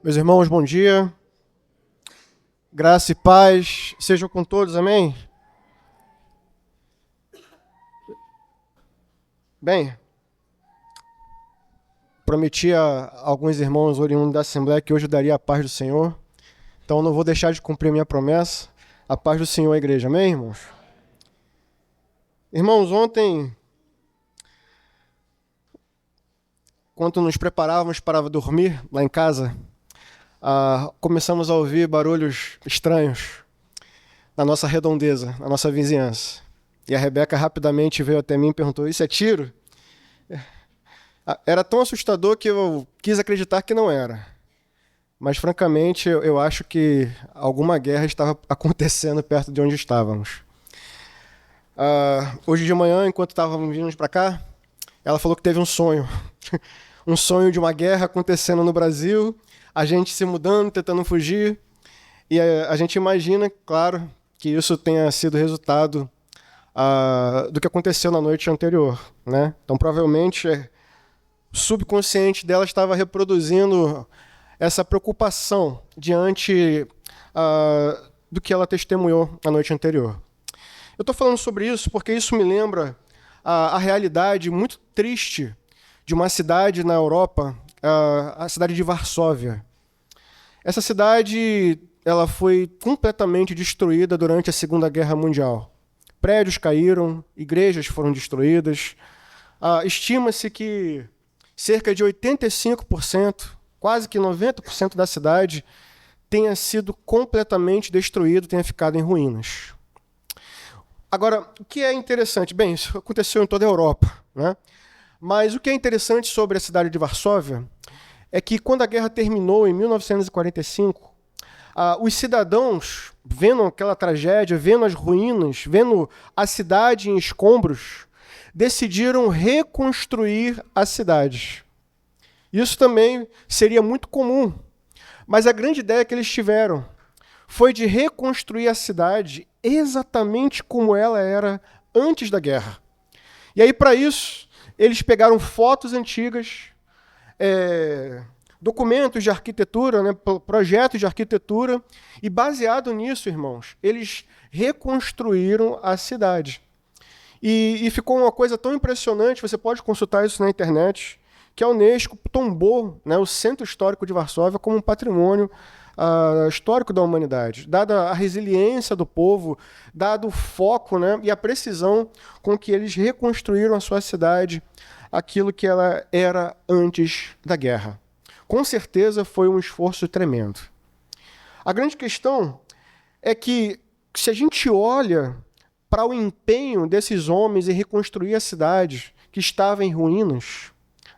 Meus irmãos, bom dia. Graça e paz sejam com todos, amém? Bem, prometi a alguns irmãos oriundos da Assembleia que hoje eu daria a paz do Senhor, então não vou deixar de cumprir minha promessa. A paz do Senhor à igreja, amém, irmãos? Irmãos, ontem, quando nos preparávamos para dormir lá em casa, começamos a ouvir barulhos estranhos na nossa redondeza, na nossa vizinhança. E a Rebeca rapidamente veio até mim e perguntou: isso é tiro? Era tão assustador que eu quis acreditar que não era. Mas, francamente, eu acho que alguma guerra estava acontecendo perto de onde estávamos. Hoje de manhã, enquanto estávamos vindo para cá, ela falou que teve um sonho. Um sonho de uma guerra acontecendo no Brasil, a gente se mudando, tentando fugir. E a gente imagina, claro, que isso tenha sido resultado do que aconteceu na noite anterior, né? Então, provavelmente, o subconsciente dela estava reproduzindo essa preocupação diante do que ela testemunhou na noite anterior. Eu estou falando sobre isso porque isso me lembra a realidade muito triste de uma cidade na Europa, a cidade de Varsóvia. Essa cidade ela foi completamente destruída durante a Segunda Guerra Mundial. Prédios caíram, igrejas foram destruídas. Estima-se que cerca de 85%, quase que 90% da cidade tenha sido completamente destruído, tenha ficado em ruínas. Agora, o que é interessante? Bem, isso aconteceu em toda a Europa, né? Mas o que é interessante sobre a cidade de Varsóvia é que quando a guerra terminou em 1945, os cidadãos, vendo aquela tragédia, vendo as ruínas, vendo a cidade em escombros, decidiram reconstruir a cidade. Isso também seria muito comum, mas a grande ideia que eles tiveram foi de reconstruir a cidade exatamente como ela era antes da guerra. E aí, para isso, eles pegaram fotos antigas, documentos de arquitetura, né, projetos de arquitetura, e baseado nisso, irmãos, eles reconstruíram a cidade. E ficou uma coisa tão impressionante, você pode consultar isso na internet, que a Unesco tombou, né, o Centro Histórico de Varsóvia como um patrimônio histórico da humanidade, dada a resiliência do povo, dado o foco, né, e a precisão com que eles reconstruíram a sua cidade, aquilo que ela era antes da guerra. Com certeza foi um esforço tremendo. A grande questão é que, se a gente olha para o empenho desses homens em reconstruir a cidade que estava em ruínas,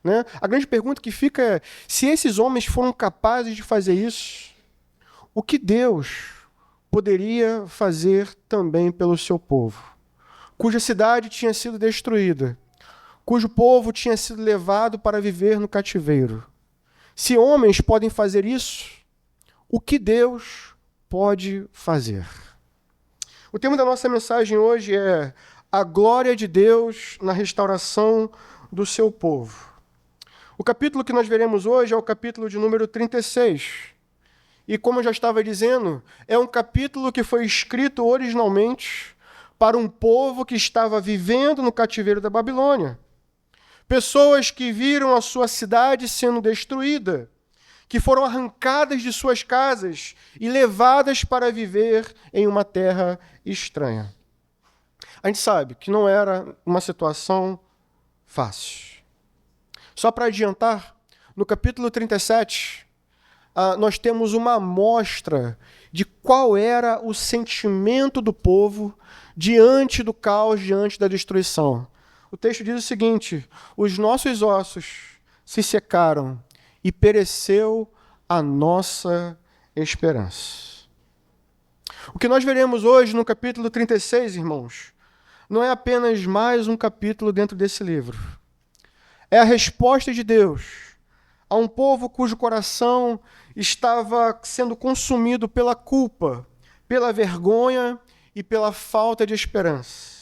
né, a grande pergunta que fica é: se esses homens foram capazes de fazer isso, o que Deus poderia fazer também pelo seu povo, cuja cidade tinha sido destruída, cujo povo tinha sido levado para viver no cativeiro? Se homens podem fazer isso, o que Deus pode fazer? O tema da nossa mensagem hoje é a glória de Deus na restauração do seu povo. O capítulo que nós veremos hoje é o capítulo de número 36. E como eu já estava dizendo, é um capítulo que foi escrito originalmente para um povo que estava vivendo no cativeiro da Babilônia. Pessoas que viram a sua cidade sendo destruída, que foram arrancadas de suas casas e levadas para viver em uma terra estranha. A gente sabe que não era uma situação fácil. Só para adiantar, no capítulo 37, nós temos uma amostra de qual era o sentimento do povo diante do caos, diante da destruição. O texto diz o seguinte: os nossos ossos se secaram e pereceu a nossa esperança. O que nós veremos hoje no capítulo 36, irmãos, não é apenas mais um capítulo dentro desse livro. É a resposta de Deus a um povo cujo coração estava sendo consumido pela culpa, pela vergonha e pela falta de esperança.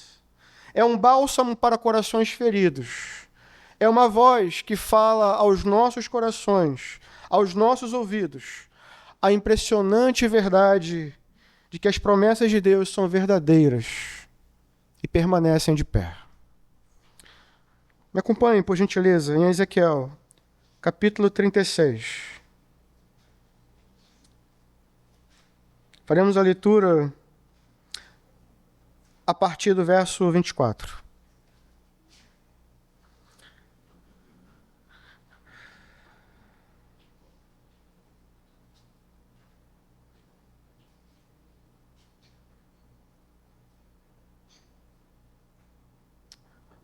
É um bálsamo para corações feridos. É uma voz que fala aos nossos corações, aos nossos ouvidos a impressionante verdade de que as promessas de Deus são verdadeiras e permanecem de pé. Me acompanhem, por gentileza, em Ezequiel, capítulo 36. Faremos a leitura a partir do verso 24.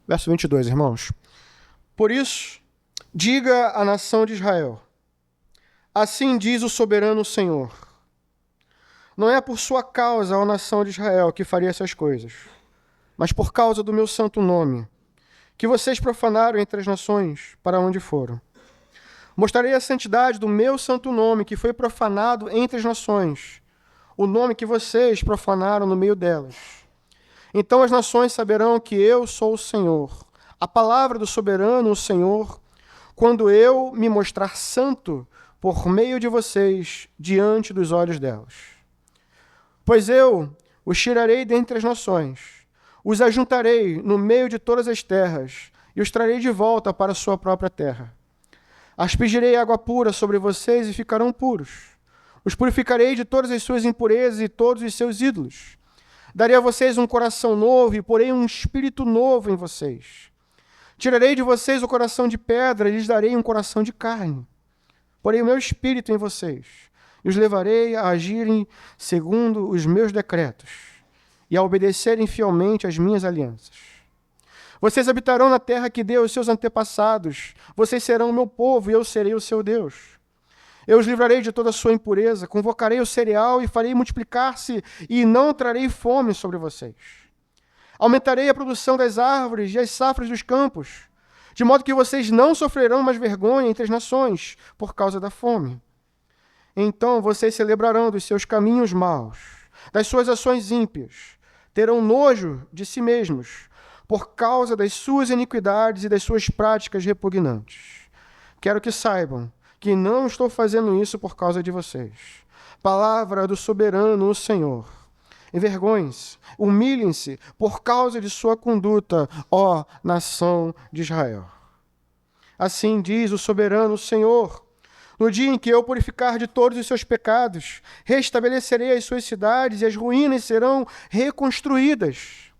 Verso 22, irmãos. Por isso, diga à nação de Israel: assim diz o soberano Senhor: não é por sua causa, ó nação de Israel, que faria essas coisas, mas por causa do meu santo nome, que vocês profanaram entre as nações, para onde foram. Mostrarei a santidade do meu santo nome, que foi profanado entre as nações, o nome que vocês profanaram no meio delas. Então as nações saberão que eu sou o Senhor, a palavra do soberano, o Senhor, quando eu me mostrar santo por meio de vocês, diante dos olhos delas. Pois eu os tirarei dentre as nações, os ajuntarei no meio de todas as terras, e os trarei de volta para a sua própria terra. Aspergirei água pura sobre vocês e ficarão puros. Os purificarei de todas as suas impurezas e todos os seus ídolos. Darei a vocês um coração novo e porei um espírito novo em vocês. Tirarei de vocês o coração de pedra e lhes darei um coração de carne. Porei o meu espírito em vocês e os levarei a agirem segundo os meus decretos e a obedecerem fielmente às minhas alianças. Vocês habitarão na terra que deu aos seus antepassados. Vocês serão o meu povo e eu serei o seu Deus. Eu os livrarei de toda a sua impureza, convocarei o cereal e farei multiplicar-se e não trarei fome sobre vocês. Aumentarei a produção das árvores e as safras dos campos, de modo que vocês não sofrerão mais vergonha entre as nações por causa da fome. Então vocês se lembrarão dos seus caminhos maus, das suas ações ímpias, terão nojo de si mesmos, por causa das suas iniquidades e das suas práticas repugnantes. Quero que saibam que não estou fazendo isso por causa de vocês. Palavra do soberano, o Senhor. Envergonhem-se, humilhem-se por causa de sua conduta, ó nação de Israel. Assim diz o soberano, o Senhor: no dia em que eu purificar de todos os seus pecados, restabelecerei as suas cidades e as ruínas serão reconstruídas.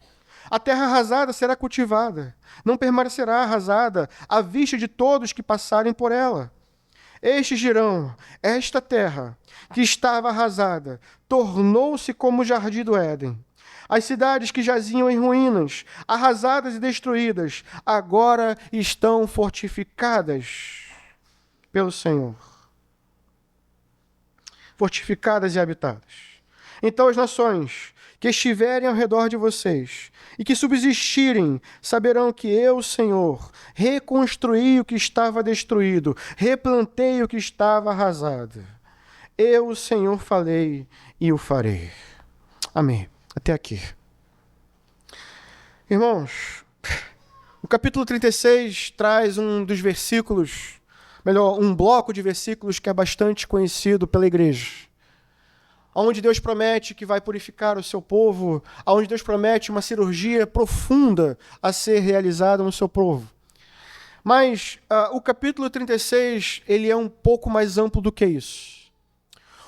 A terra arrasada será cultivada, não permanecerá arrasada à vista de todos que passarem por ela. Estes dirão: esta terra, que estava arrasada, tornou-se como o jardim do Éden. As cidades que jaziam em ruínas, arrasadas e destruídas, agora estão fortificadas pelo Senhor. Fortificadas e habitadas. Então as nações que estiverem ao redor de vocês e que subsistirem, saberão que eu, Senhor, reconstruí o que estava destruído, replantei o que estava arrasado. Eu, o Senhor, falei e o farei. Amém. Até aqui. Irmãos, o capítulo 36 traz um dos versículos, um bloco de versículos que é bastante conhecido pela igreja, onde Deus promete que vai purificar o seu povo, onde Deus promete uma cirurgia profunda a ser realizada no seu povo. Mas o capítulo 36, ele é um pouco mais amplo do que isso.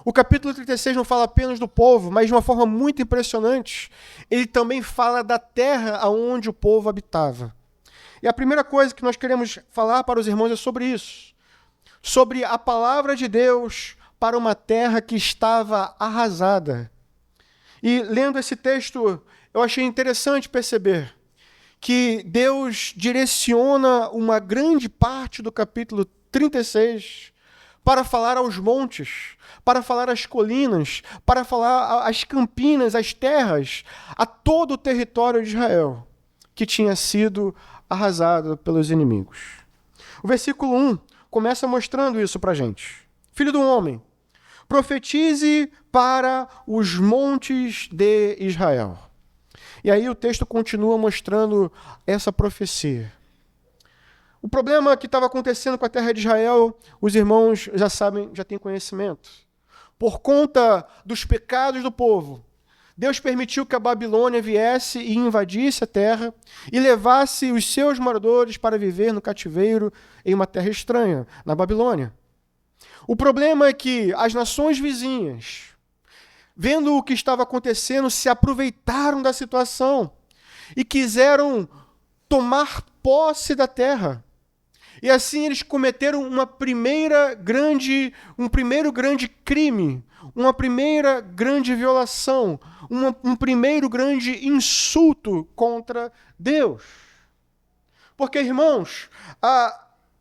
O capítulo 36 não fala apenas do povo, mas de uma forma muito impressionante, ele também fala da terra onde o povo habitava. E a primeira coisa que nós queremos falar para os irmãos é sobre isso, sobre a palavra de Deus para uma terra que estava arrasada. E lendo esse texto, eu achei interessante perceber que Deus direciona uma grande parte do capítulo 36 para falar aos montes, para falar às colinas, para falar às campinas, às terras, a todo o território de Israel, que tinha sido arrasado pelos inimigos. O versículo 1 começa mostrando isso para a gente. Filho do homem, profetize para os montes de Israel. E aí o texto continua mostrando essa profecia. O problema que estava acontecendo com a terra de Israel, os irmãos já sabem, já têm conhecimento. Por conta dos pecados do povo, Deus permitiu que a Babilônia viesse e invadisse a terra e levasse os seus moradores para viver no cativeiro em uma terra estranha, na Babilônia. O problema é que as nações vizinhas, vendo o que estava acontecendo, se aproveitaram da situação e quiseram tomar posse da terra. E assim eles cometeram um primeiro grande crime, uma primeira grande violação, um primeiro grande insulto contra Deus. Porque, irmãos,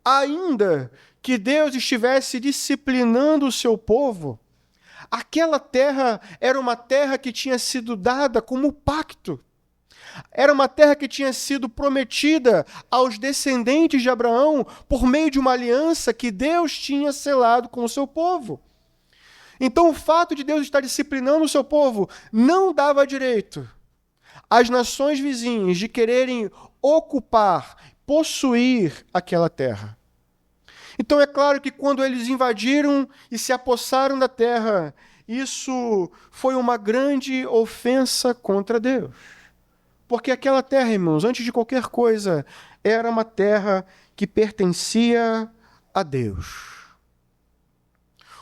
ainda que Deus estivesse disciplinando o seu povo, aquela terra era uma terra que tinha sido dada como pacto. Era uma terra que tinha sido prometida aos descendentes de Abraão por meio de uma aliança que Deus tinha selado com o seu povo. Então, o fato de Deus estar disciplinando o seu povo não dava direito às nações vizinhas de quererem ocupar, possuir aquela terra. Então, é claro que quando eles invadiram e se apossaram da terra, isso foi uma grande ofensa contra Deus. Porque aquela terra, irmãos, antes de qualquer coisa, era uma terra que pertencia a Deus.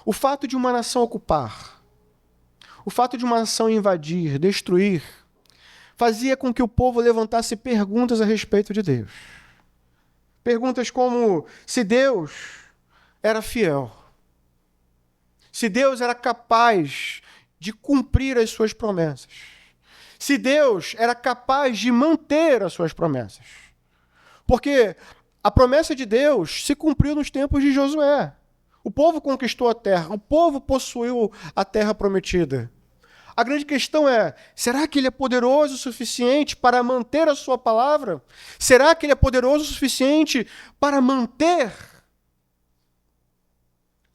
O fato de uma nação ocupar, o fato de uma nação invadir, destruir, fazia com que o povo levantasse perguntas a respeito de Deus. Perguntas como se Deus era fiel, se Deus era capaz de cumprir as suas promessas, se Deus era capaz de manter as suas promessas. Porque a promessa de Deus se cumpriu nos tempos de Josué. O povo conquistou a terra, o povo possuiu a terra prometida. A grande questão é, será que ele é poderoso o suficiente para manter a sua palavra? Será que ele é poderoso o suficiente para manter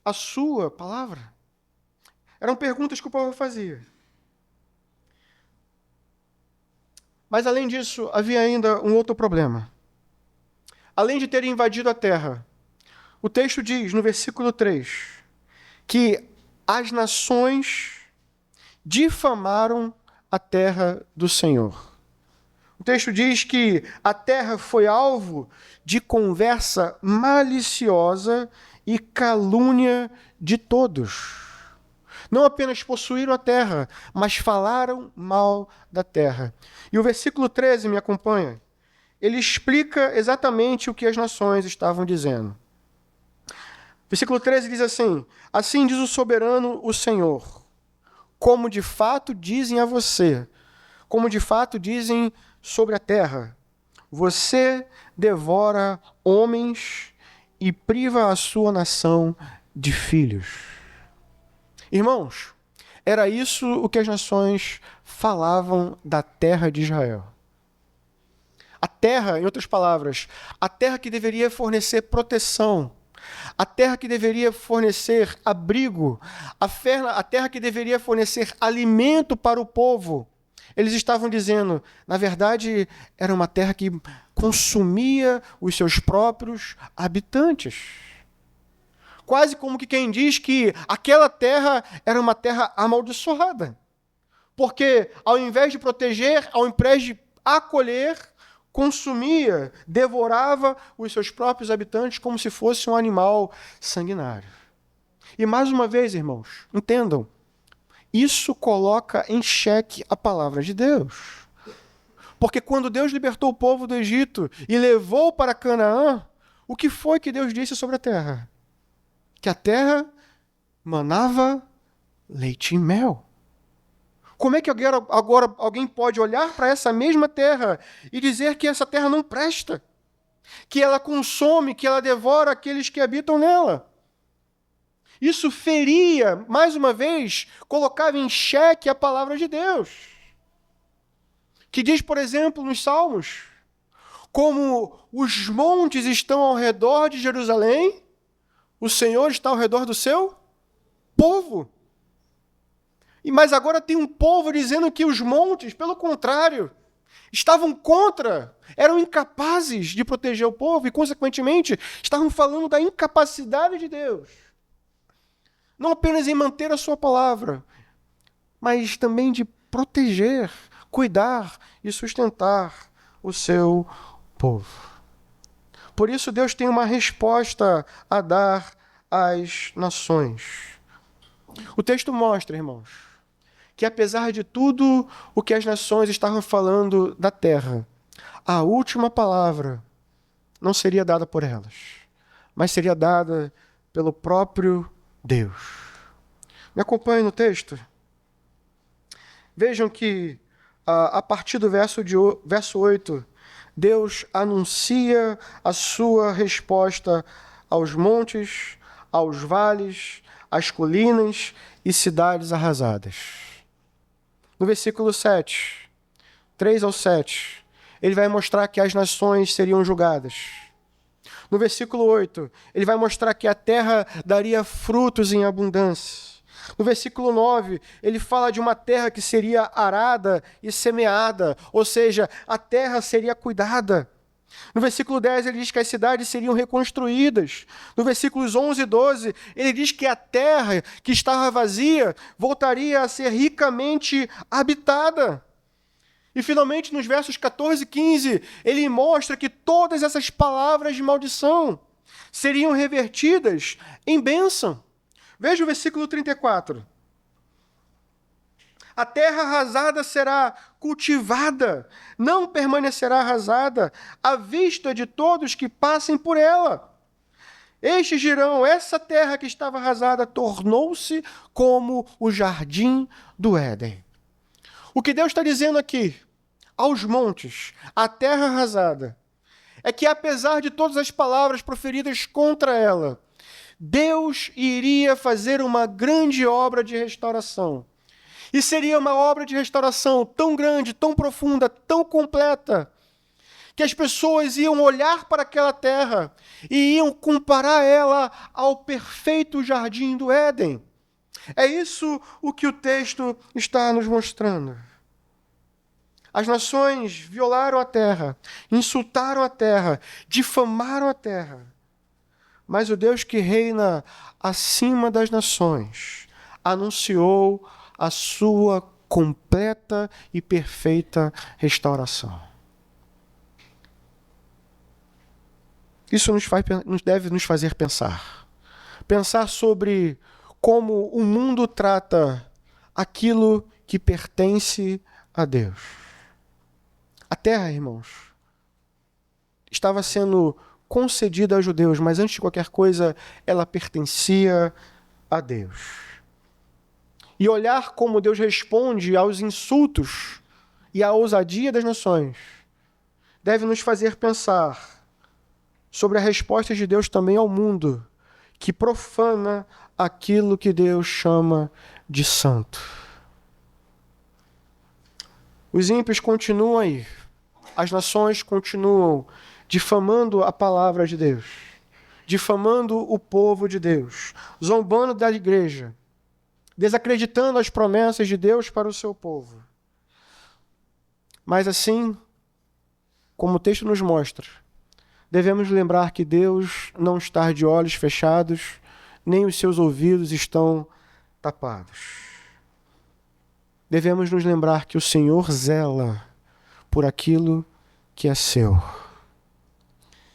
a sua palavra? Eram perguntas que o povo fazia. Mas, além disso, havia ainda um outro problema. Além de terem invadido a terra, o texto diz, no versículo 3, que as nações difamaram a terra do Senhor. O texto diz que a terra foi alvo de conversa maliciosa e calúnia de todos. Não apenas possuíram a terra, mas falaram mal da terra. E o versículo 13, me acompanha, ele explica exatamente o que as nações estavam dizendo. Versículo 13 diz assim: assim diz o soberano, o Senhor, como de fato dizem a você, como de fato dizem sobre a terra, você devora homens e priva a sua nação de filhos. Irmãos, era isso o que as nações falavam da terra de Israel. A terra, em outras palavras, a terra que deveria fornecer proteção, a terra que deveria fornecer abrigo, a terra que deveria fornecer alimento para o povo. Eles estavam dizendo, na verdade, era uma terra que consumia os seus próprios habitantes. Quase como que quem diz que aquela terra era uma terra amaldiçoada. Porque ao invés de proteger, ao invés de acolher, consumia, devorava os seus próprios habitantes como se fosse um animal sanguinário. E mais uma vez, irmãos, entendam, isso coloca em xeque a palavra de Deus. Porque quando Deus libertou o povo do Egito e levou para Canaã, o que foi que Deus disse sobre a terra? Que a terra manava leite e mel. Como é que agora alguém pode olhar para essa mesma terra e dizer que essa terra não presta? Que ela consome, que ela devora aqueles que habitam nela? Isso feria, mais uma vez, colocava em xeque a palavra de Deus. Que diz, por exemplo, nos Salmos, como os montes estão ao redor de Jerusalém, o Senhor está ao redor do seu povo. Mas agora tem um povo dizendo que os montes, pelo contrário, estavam contra, eram incapazes de proteger o povo e, consequentemente, estavam falando da incapacidade de Deus. Não apenas em manter a sua palavra, mas também de proteger, cuidar e sustentar o seu povo. Por isso, Deus tem uma resposta a dar às nações. O texto mostra, irmãos, que apesar de tudo o que as nações estavam falando da terra, a última palavra não seria dada por elas, mas seria dada pelo próprio Deus. Me acompanhe no texto. Vejam que, a partir do verso 8, Deus anuncia a sua resposta aos montes, aos vales, às colinas e cidades arrasadas. No versículo 7, 3 ao 7, ele vai mostrar que as nações seriam julgadas. No versículo 8, ele vai mostrar que a terra daria frutos em abundância. No versículo 9, ele fala de uma terra que seria arada e semeada, ou seja, a terra seria cuidada. No versículo 10, ele diz que as cidades seriam reconstruídas. No versículos 11 e 12, ele diz que a terra que estava vazia voltaria a ser ricamente habitada. E, finalmente, nos versos 14 e 15, ele mostra que todas essas palavras de maldição seriam revertidas em bênção. Veja o versículo 34. A terra arrasada será cultivada, não permanecerá arrasada, à vista de todos que passem por ela. Estes dirão, essa terra que estava arrasada tornou-se como o jardim do Éden. O que Deus está dizendo aqui, aos montes, à terra arrasada, é que apesar de todas as palavras proferidas contra ela, Deus iria fazer uma grande obra de restauração. E seria uma obra de restauração tão grande, tão profunda, tão completa, que as pessoas iam olhar para aquela terra e iam comparar ela ao perfeito jardim do Éden. É isso o que o texto está nos mostrando. As nações violaram a terra, insultaram a terra, difamaram a terra. Mas o Deus que reina acima das nações anunciou a sua completa e perfeita restauração. Isso deve nos fazer pensar. Pensar sobre como o mundo trata aquilo que pertence a Deus. A terra, irmãos, estava sendo concedida aos judeus, mas antes de qualquer coisa, ela pertencia a Deus. E olhar como Deus responde aos insultos e à ousadia das nações deve nos fazer pensar sobre a resposta de Deus também ao mundo, que profana aquilo que Deus chama de santo. Os ímpios continuam aí, as nações continuam difamando a palavra de Deus, difamando o povo de Deus, zombando da igreja, desacreditando as promessas de Deus para o seu povo. Mas assim, como o texto nos mostra, devemos lembrar que Deus não está de olhos fechados, nem os seus ouvidos estão tapados. Devemos nos lembrar que o Senhor zela por aquilo que é seu.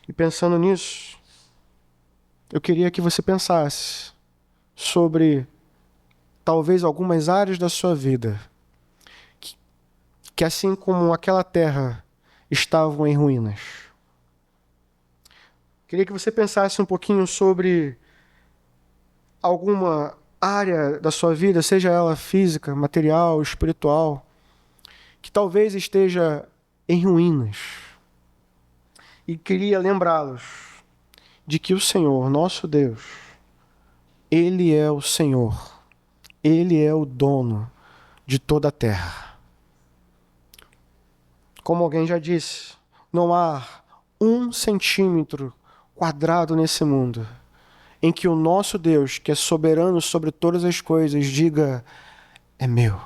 E pensando nisso, eu queria que você pensasse sobre talvez algumas áreas da sua vida que assim como aquela terra estavam em ruínas. Queria que você pensasse um pouquinho sobre alguma área da sua vida, seja ela física, material, espiritual, que talvez esteja em ruínas. E queria lembrá-los de que o Senhor, nosso Deus, Ele é o Senhor, Ele é o dono de toda a terra. Como alguém já disse, não há 1 centímetro quadrado nesse mundo em que o nosso Deus, que é soberano sobre todas as coisas, diga, é meu.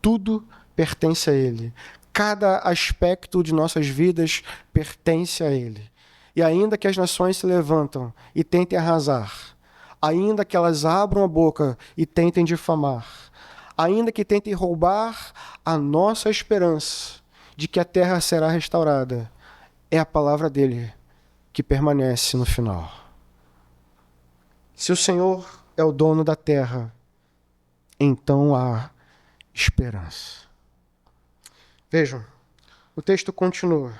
Tudo pertence a Ele. Cada aspecto de nossas vidas pertence a Ele. E ainda que as nações se levantam e tentem arrasar, ainda que elas abram a boca e tentem difamar, ainda que tentem roubar a nossa esperança de que a terra será restaurada, é a palavra dele que permanece no final. Se o Senhor é o dono da terra, então há esperança. Vejam, o texto continua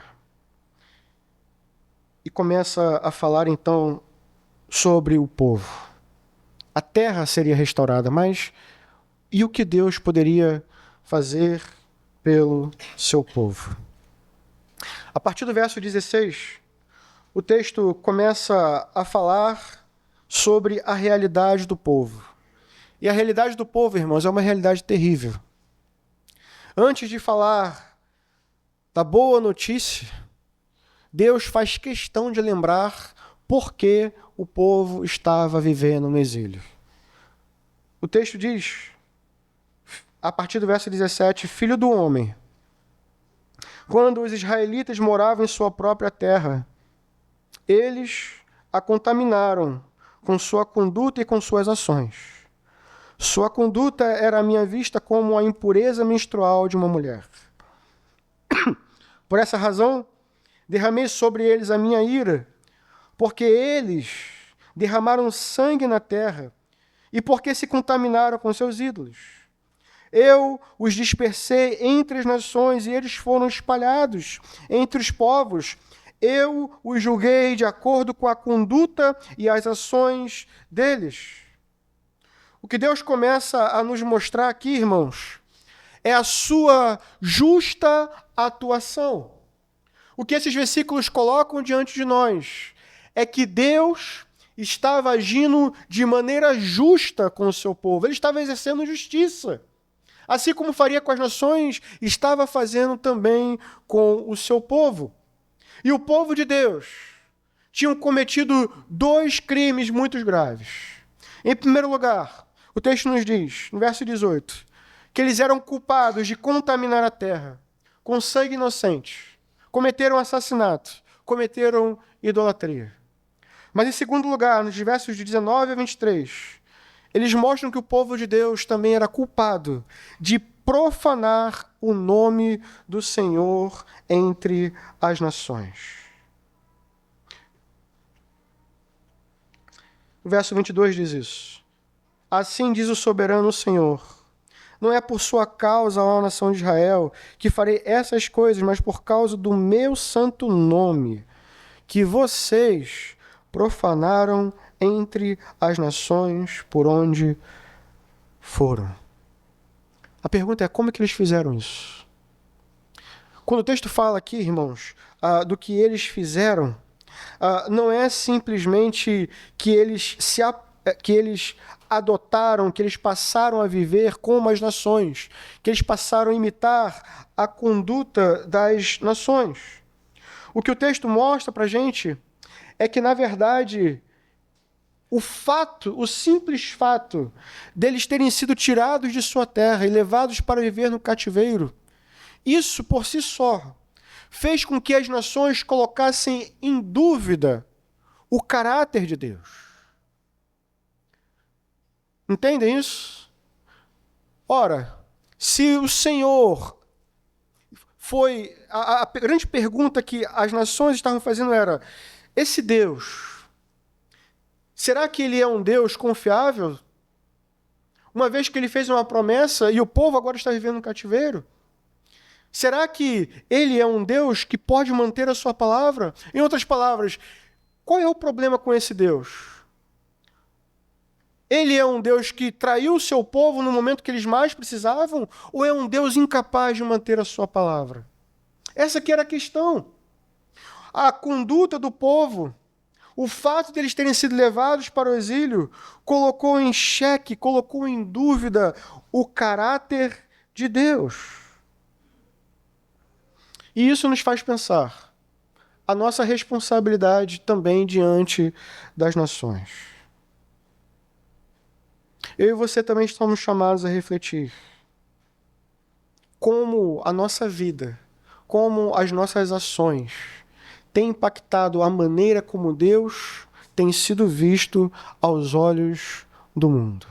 e começa a falar então sobre o povo. A terra seria restaurada, mas e o que Deus poderia fazer pelo seu povo? A partir do verso 16, o texto começa a falar sobre a realidade do povo. E a realidade do povo, irmãos, é uma realidade terrível. Antes de falar da boa notícia, Deus faz questão de lembrar por que o povo estava vivendo no exílio. O texto diz, a partir do verso 17, Filho do homem, quando os israelitas moravam em sua própria terra, eles a contaminaram com sua conduta e com suas ações. Sua conduta era à minha vista como a impureza menstrual de uma mulher. Por essa razão, derramei sobre eles a minha ira, porque eles derramaram sangue na terra e porque se contaminaram com seus ídolos. Eu os dispersei entre as nações e eles foram espalhados entre os povos. Eu os julguei de acordo com a conduta e as ações deles. O que Deus começa a nos mostrar aqui, irmãos, é a sua justa atuação. O que esses versículos colocam diante de nós é que Deus estava agindo de maneira justa com o seu povo. Ele estava exercendo justiça. Assim como faria com as nações, estava fazendo também com o seu povo. E o povo de Deus tinham cometido 2 crimes muito graves. Em primeiro lugar, o texto nos diz, no verso 18, que eles eram culpados de contaminar a terra com sangue inocente, cometeram assassinato, cometeram idolatria. Mas em segundo lugar, nos versos de 19 a 23, eles mostram que o povo de Deus também era culpado de profanar o nome do Senhor entre as nações. O verso 22 diz isso. Assim diz o soberano Senhor, não é por sua causa, ó nação de Israel, que farei essas coisas, mas por causa do meu santo nome, que vocês profanaram entre as nações por onde foram. A pergunta é, como é que eles fizeram isso? Quando o texto fala aqui, irmãos, do que eles fizeram, não é simplesmente que eles adotaram, que eles passaram a viver como as nações, que eles passaram a imitar a conduta das nações. O que o texto mostra para a gente é que, na verdade, o simples fato deles terem sido tirados de sua terra e levados para viver no cativeiro, isso por si só fez com que as nações colocassem em dúvida o caráter de Deus. Entendem isso? Ora, se o Senhor foi... A grande pergunta que as nações estavam fazendo era, esse Deus, será que ele é um Deus confiável? Uma vez que ele fez uma promessa e o povo agora está vivendo no cativeiro? Será que ele é um Deus que pode manter a sua palavra? Em outras palavras, qual é o problema com esse Deus? Ele é um Deus que traiu o seu povo no momento que eles mais precisavam? Ou é um Deus incapaz de manter a sua palavra? Essa aqui era a questão. A conduta do povo, o fato de eles terem sido levados para o exílio, colocou em xeque, colocou em dúvida o caráter de Deus. E isso nos faz pensar a nossa responsabilidade também diante das nações. Eu e você também estamos chamados a refletir como a nossa vida como as nossas ações têm impactado a maneira como Deus tem sido visto aos olhos do mundo.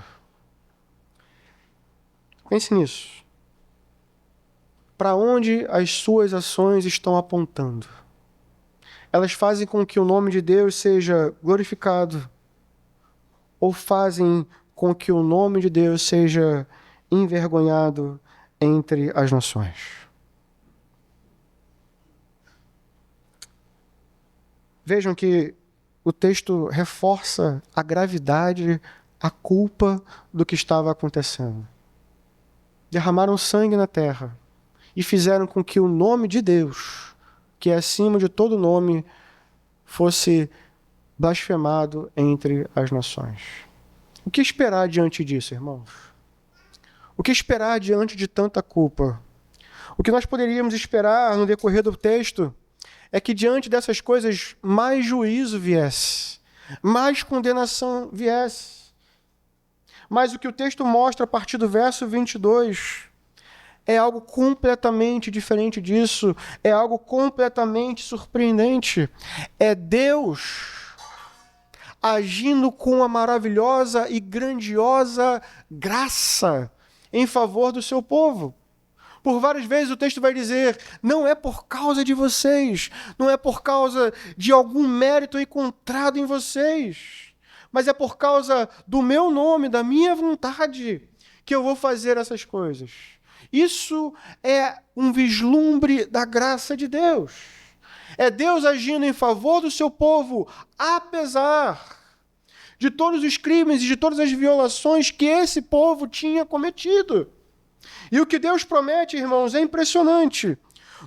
Pense nisso. Para onde as suas ações estão apontando? Elas fazem com que o nome de Deus seja glorificado ou fazem com que o nome de Deus seja envergonhado entre as nações? Vejam que o texto reforça a gravidade, a culpa do que estava acontecendo. Derramaram sangue na terra e fizeram com que o nome de Deus, que é acima de todo nome, fosse blasfemado entre as nações. O que esperar diante disso, irmãos? O que esperar diante de tanta culpa? O que nós poderíamos esperar no decorrer do texto é que diante dessas coisas mais juízo viesse, mais condenação viesse. Mas o que o texto mostra a partir do verso 22 é algo completamente diferente disso, é algo completamente surpreendente. É Deus agindo com a maravilhosa e grandiosa graça em favor do seu povo. Por várias vezes o texto vai dizer, não é por causa de vocês, não é por causa de algum mérito encontrado em vocês, mas é por causa do meu nome, da minha vontade, que eu vou fazer essas coisas. Isso é um vislumbre da graça de Deus. É Deus agindo em favor do seu povo, apesar de todos os crimes e de todas as violações que esse povo tinha cometido. E o que Deus promete, irmãos, é impressionante.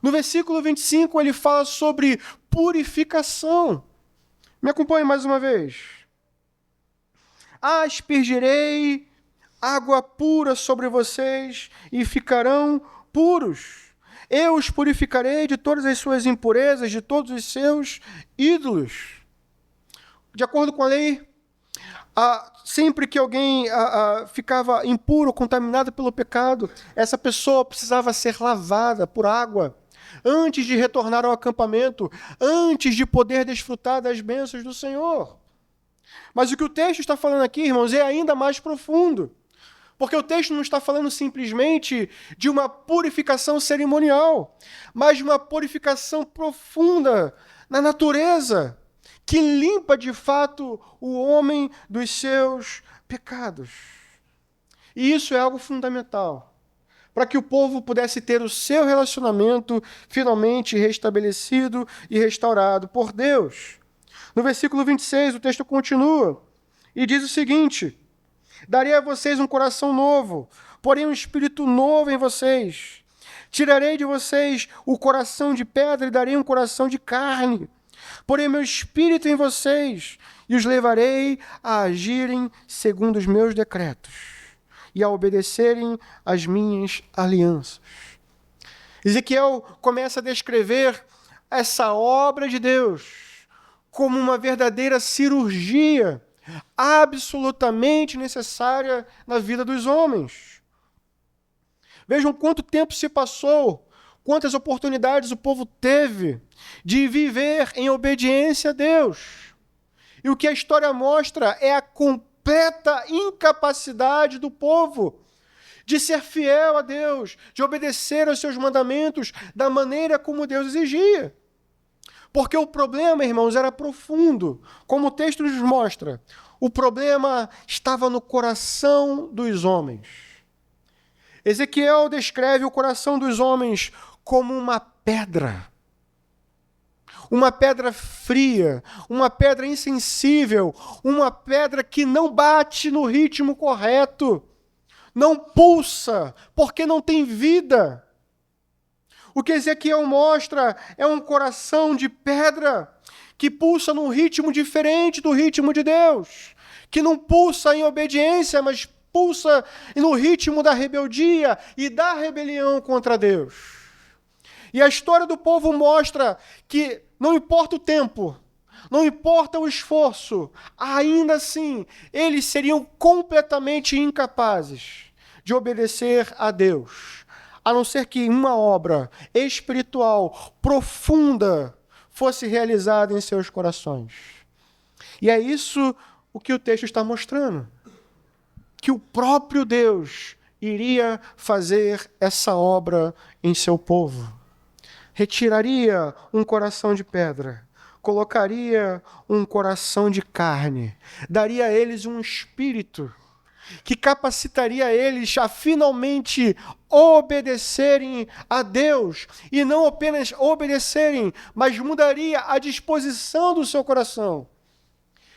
No versículo 25, ele fala sobre purificação. Me acompanhe mais uma vez. Aspergirei água pura sobre vocês e ficarão puros. Eu os purificarei de todas as suas impurezas, de todos os seus ídolos. De acordo com a lei, sempre que alguém ficava impuro, contaminado pelo pecado, essa pessoa precisava ser lavada por água antes de retornar ao acampamento, antes de poder desfrutar das bênçãos do Senhor. Mas o que o texto está falando aqui, irmãos, é ainda mais profundo. Porque o texto não está falando simplesmente de uma purificação cerimonial, mas de uma purificação profunda na natureza, que limpa de fato o homem dos seus pecados. E isso é algo fundamental, para que o povo pudesse ter o seu relacionamento finalmente restabelecido e restaurado por Deus. No versículo 26, o texto continua e diz o seguinte: darei a vocês um coração novo, porém um espírito novo em vocês. Tirarei de vocês o coração de pedra e darei um coração de carne. Porém meu espírito em vocês, e os levarei a agirem segundo os meus decretos e a obedecerem às minhas alianças. Ezequiel começa a descrever essa obra de Deus como uma verdadeira cirurgia absolutamente necessária na vida dos homens. Vejam quanto tempo se passou, quantas oportunidades o povo teve de viver em obediência a Deus. E o que a história mostra é a completa incapacidade do povo de ser fiel a Deus, de obedecer aos seus mandamentos da maneira como Deus exigia. Porque o problema, irmãos, era profundo, como o texto nos mostra. O problema estava no coração dos homens. Ezequiel descreve o coração dos homens como uma pedra fria, uma pedra insensível, uma pedra que não bate no ritmo correto, não pulsa, porque não tem vida. O que Ezequiel mostra é um coração de pedra que pulsa num ritmo diferente do ritmo de Deus, que não pulsa em obediência, mas pulsa no ritmo da rebeldia e da rebelião contra Deus. E a história do povo mostra que não importa o tempo, não importa o esforço, ainda assim, eles seriam completamente incapazes de obedecer a Deus, a não ser que uma obra espiritual profunda fosse realizada em seus corações. E é isso o que o texto está mostrando. Que o próprio Deus iria fazer essa obra em seu povo. Retiraria um coração de pedra, colocaria um coração de carne, daria a eles um espírito que capacitaria eles a finalmente obedecerem a Deus, e não apenas obedecerem, mas mudaria a disposição do seu coração,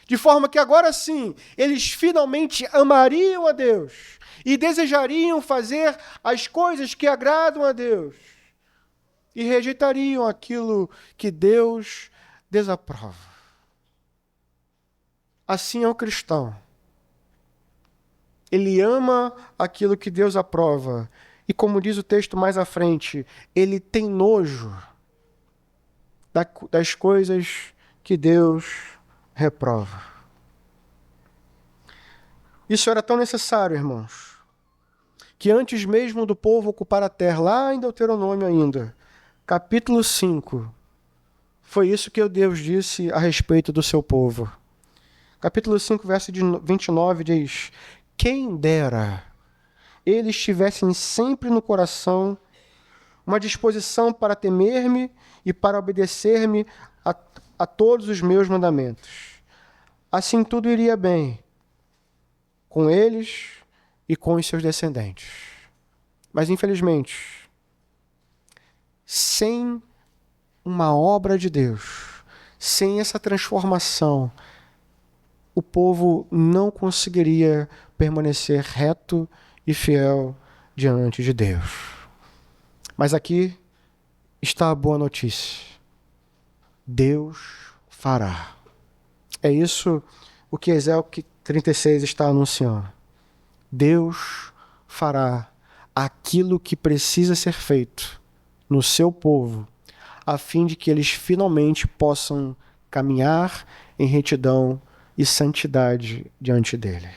de forma que agora sim, eles finalmente amariam a Deus e desejariam fazer as coisas que agradam a Deus e rejeitariam aquilo que Deus desaprova. Assim é o cristão. Ele ama aquilo que Deus aprova. E como diz o texto mais à frente, ele tem nojo das coisas que Deus reprova. Isso era tão necessário, irmãos, que antes mesmo do povo ocupar a terra, lá em Deuteronômio ainda, capítulo 5, foi isso que Deus disse a respeito do seu povo. Capítulo 5, verso 29 diz: quem dera eles tivessem sempre no coração uma disposição para temer-me e para obedecer-me a todos os meus mandamentos. Assim tudo iria bem com eles e com os seus descendentes. Mas, infelizmente, sem uma obra de Deus, sem essa transformação, o povo não conseguiria permanecer reto e fiel diante de Deus. Mas aqui está a boa notícia. Deus fará. É isso o que Ezequiel 36 está anunciando. Deus fará aquilo que precisa ser feito no seu povo, a fim de que eles finalmente possam caminhar em retidão e santidade diante dele.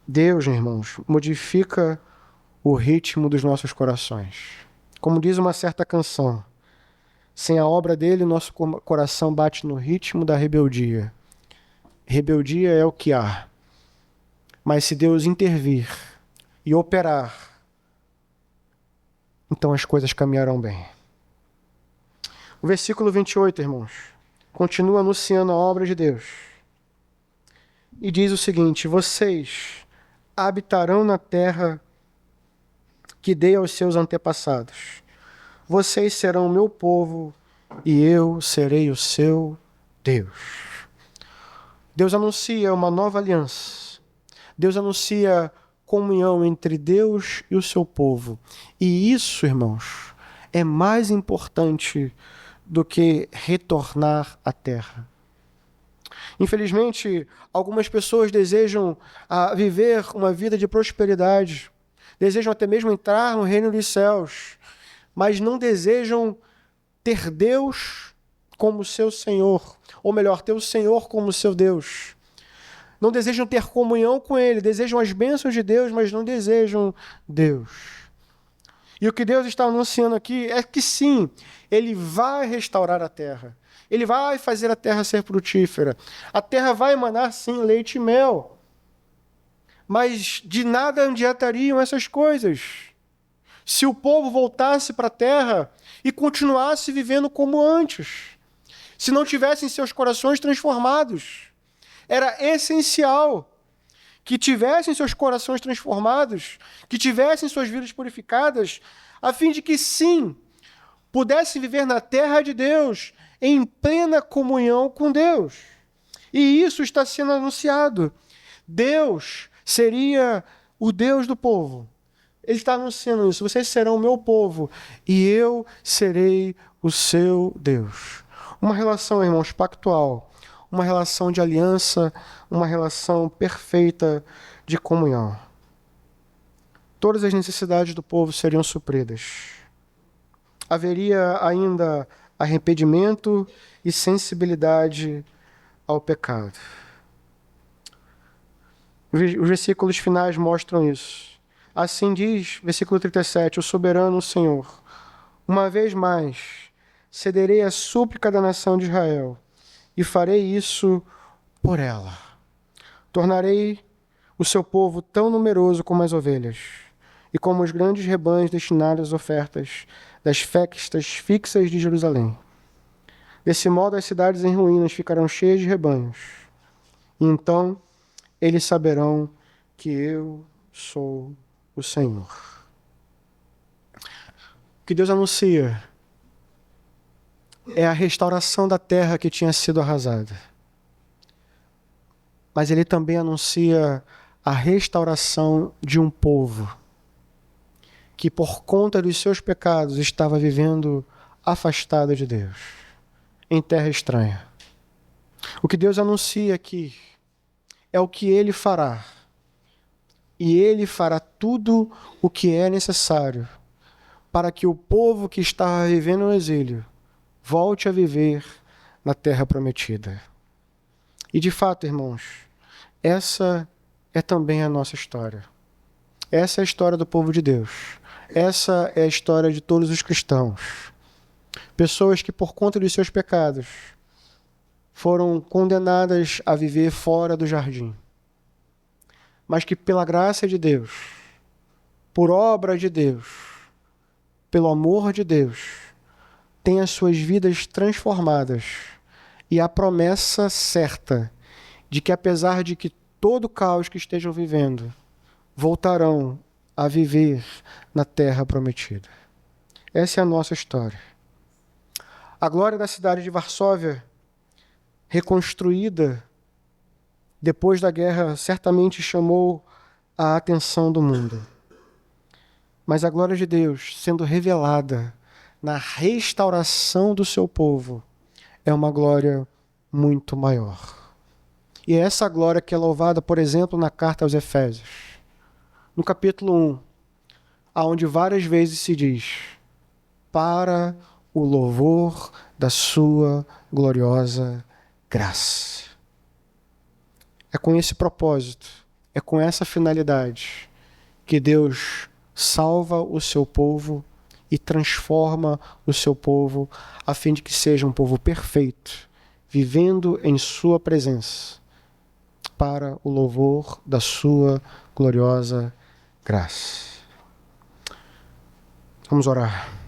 Deus, irmãos, modifica o ritmo dos nossos corações. Como diz uma certa canção, sem a obra dele, nosso coração bate no ritmo da rebeldia. Rebeldia é o que há. Mas se Deus intervir e operar, então as coisas caminharão bem. O versículo 28, irmãos, continua anunciando a obra de Deus. E diz o seguinte: vocês habitarão na terra que dei aos seus antepassados. Vocês serão o meu povo e eu serei o seu Deus. Deus anuncia uma nova aliança. Deus anuncia comunhão entre Deus e o seu povo. E isso, irmãos, é mais importante do que retornar à terra. Infelizmente, algumas pessoas desejam viver uma vida de prosperidade, desejam até mesmo entrar no reino dos céus, mas não desejam ter Deus como seu Senhor, ou melhor, ter o Senhor como seu Deus. Não desejam ter comunhão com Ele, desejam as bênçãos de Deus, mas não desejam Deus. E o que Deus está anunciando aqui é que sim, Ele vai restaurar a terra. Ele vai fazer a terra ser frutífera. A terra vai emanar, sim, leite e mel. Mas de nada adiantariam essas coisas se o povo voltasse para a terra e continuasse vivendo como antes. Se não tivessem seus corações transformados. Era essencial que tivessem seus corações transformados, que tivessem suas vidas purificadas, a fim de que, sim, pudessem viver na terra de Deus, em plena comunhão com Deus. E isso está sendo anunciado. Deus seria o Deus do povo. Ele está anunciando isso. Vocês serão o meu povo e eu serei o seu Deus. Uma relação, irmãos, pactual. Uma relação de aliança, uma relação perfeita de comunhão. Todas as necessidades do povo seriam supridas. Haveria ainda arrependimento e sensibilidade ao pecado. Os versículos finais mostram isso. Assim diz, versículo 37, o soberano Senhor: uma vez mais cederei à súplica da nação de Israel e farei isso por ela. Tornarei o seu povo tão numeroso como as ovelhas e como os grandes rebanhos destinados às ofertas das festas fixas de Jerusalém. Desse modo, as cidades em ruínas ficarão cheias de rebanhos. E então eles saberão que eu sou o Senhor. O que Deus anuncia é a restauração da terra que tinha sido arrasada. Mas ele também anuncia a restauração de um povo que, por conta dos seus pecados, estava vivendo afastado de Deus, em terra estranha. O que Deus anuncia aqui é o que ele fará. E ele fará tudo o que é necessário para que o povo que estava vivendo no exílio volte a viver na terra prometida. E de fato, irmãos, essa é também a nossa história. Essa é a história do povo de Deus. Essa é a história de todos os cristãos. Pessoas que, por conta dos seus pecados, foram condenadas a viver fora do jardim. Mas que, pela graça de Deus, por obra de Deus, pelo amor de Deus, têm as suas vidas transformadas e a promessa certa de que, apesar de que todo o caos que estejam vivendo, voltarão a viver na terra prometida. Essa é a nossa história. A glória da cidade de Varsóvia, reconstruída depois da guerra, certamente chamou a atenção do mundo. Mas a glória de Deus, sendo revelada na restauração do seu povo, é uma glória muito maior. E é essa glória que é louvada, por exemplo, na carta aos Efésios, no capítulo 1, onde várias vezes se diz: para o louvor da sua gloriosa graça. É com esse propósito, é com essa finalidade que Deus salva o seu povo e transforma o seu povo a fim de que seja um povo perfeito, vivendo em sua presença, para o louvor da sua gloriosa graça. Vamos orar.